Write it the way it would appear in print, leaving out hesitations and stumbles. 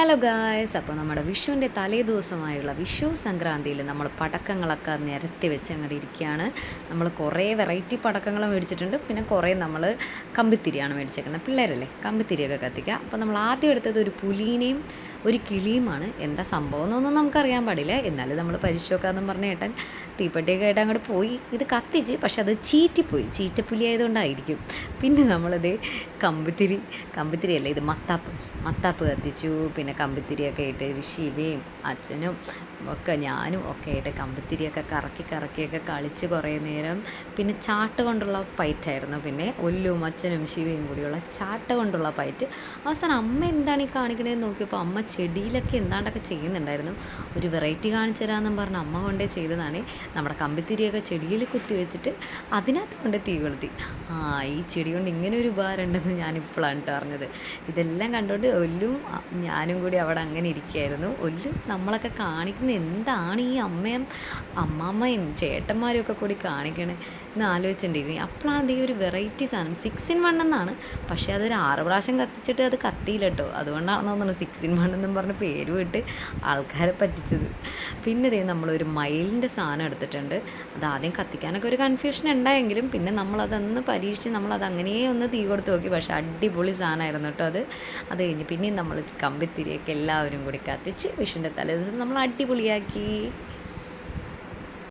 Hello guys, അപ്പോൾ നമ്മുടെ വിഷുവിൻ്റെ തലേദിവസമായുള്ള വിഷു സംക്രാന്തിയിൽ നമ്മൾ പടക്കങ്ങളൊക്കെ നിരത്തി വെച്ച് അങ്ങോട്ട് ഇരിക്കുകയാണ്. നമ്മൾ കുറേ വെറൈറ്റി പടക്കങ്ങൾ മേടിച്ചിട്ടുണ്ട്. പിന്നെ കുറേ നമ്മൾ കമ്പിത്തിരിയാണ് മേടിച്ചേക്കുന്നത്. പിള്ളേരല്ലേ കമ്പിത്തിരിയൊക്കെ കത്തിക്കുക. അപ്പോൾ നമ്മൾ ആദ്യം എടുത്തത് ഒരു പുലീനെയും ഒരു കിളിയുമാണ്. എന്താ സംഭവം എന്നൊന്നും നമുക്കറിയാൻ പാടില്ല. എന്നാലും നമ്മൾ പരിശോധിക്കാമെന്നും പറഞ്ഞ ഏട്ടൻ തീപ്പെട്ടിയൊക്കെ ആയിട്ട് അങ്ങോട്ട് പോയി ഇത് കത്തിച്ച്. പക്ഷെ അത് ചീറ്റിപ്പോയി, ചീറ്റപ്പുലി ആയതുകൊണ്ടായിരിക്കും. പിന്നെ നമ്മളത് കമ്പിത്തിരിയല്ല, ഇത് മത്താപ്പ് കത്തിച്ചു. പിന്നെ കമ്പിത്തിരിയൊക്കെ ഇട്ട് ശിവയും അച്ഛനും ഒക്കെ ഞാനും ഒക്കെ ആയിട്ട് കമ്പിത്തിരിയൊക്കെ കറക്കിയൊക്കെ കളിച്ച് കുറേ നേരം. പിന്നെ ചാട്ട് കൊണ്ടുള്ള ഫൈറ്റായിരുന്നു. പിന്നെ ഒല്ലും അച്ഛനും ശിവയും കൂടിയുള്ള ചാട്ട് കൊണ്ടുള്ള ഫൈറ്റ്. അവസാനം അമ്മ എന്താണ് ഈ കാണിക്കണതെന്ന് നോക്കിയപ്പോൾ അമ്മ ചെടിയിലൊക്കെ എന്താണ്ടൊക്കെ ചെയ്യുന്നുണ്ടായിരുന്നു. ഒരു വെറൈറ്റി കാണിച്ചു തരാമെന്നും പറഞ്ഞ് അമ്മ കൊണ്ടേ ചെയ്തതാണ്. നമ്മുടെ കമ്പിത്തിരിയൊക്കെ ചെടിയിൽ കുത്തി വെച്ചിട്ട് അതിനകത്ത് കൊണ്ട് തീ കൊളുത്തി. ഈ ചെടി കൊണ്ട് ഇങ്ങനെ ഒരു ഉപകാരം ഉണ്ടെന്ന് ഞാനിപ്പോഴാണ് അറിഞ്ഞത്. ഇതെല്ലാം കണ്ടുകൊണ്ട് ഒല്ലും ഞാനും കൂടി അവിടെ അങ്ങനെ ഇരിക്കുകയായിരുന്നു. ഒല്ലും നമ്മളൊക്കെ കാണിക്കുന്ന എന്താണ് ഈ അമ്മാമ്മയും ചേട്ടന്മാരും ഒക്കെ കൂടി കാണിക്കണേ എന്ന് ആലോചിച്ചിട്ടുണ്ടെങ്കിൽ അപ്പോഴാണ് ഈ ഒരു വെറൈറ്റി സാധനം 6-in-1 എന്നാണ്. പക്ഷേ അതൊരു 6 പ്രാവശ്യം കത്തിച്ചിട്ട് അത് കത്തിയില്ല കേട്ടോ. അതുകൊണ്ടാണെന്ന് തോന്നുന്നു 6-in-1 എന്നും പറഞ്ഞ് പേര് വിട്ട് ആൾക്കാരെ പറ്റിച്ചത്. പിന്നെ നമ്മളൊരു മയിലിൻ്റെ സാധനം എടുത്തിട്ടുണ്ട്. അത് ആദ്യം കത്തിക്കാനൊക്കെ ഒരു കൺഫ്യൂഷൻ ഉണ്ടായെങ്കിലും പിന്നെ നമ്മളതൊന്ന് പരീക്ഷിച്ച് നമ്മളത് അങ്ങനെ ഒന്ന് തീ കൊടുത്ത് നോക്കി. പക്ഷേ അടിപൊളി സാധനമായിരുന്നു കേട്ടോ അത് കഴിഞ്ഞ് പിന്നെയും നമ്മൾ കമ്പിത്തിരിയൊക്കെ എല്ലാവരും കൂടി കത്തിച്ച് വിഷുവിൻ്റെ തലേദിവസം നമ്മൾ അടിപൊളിയാക്കി.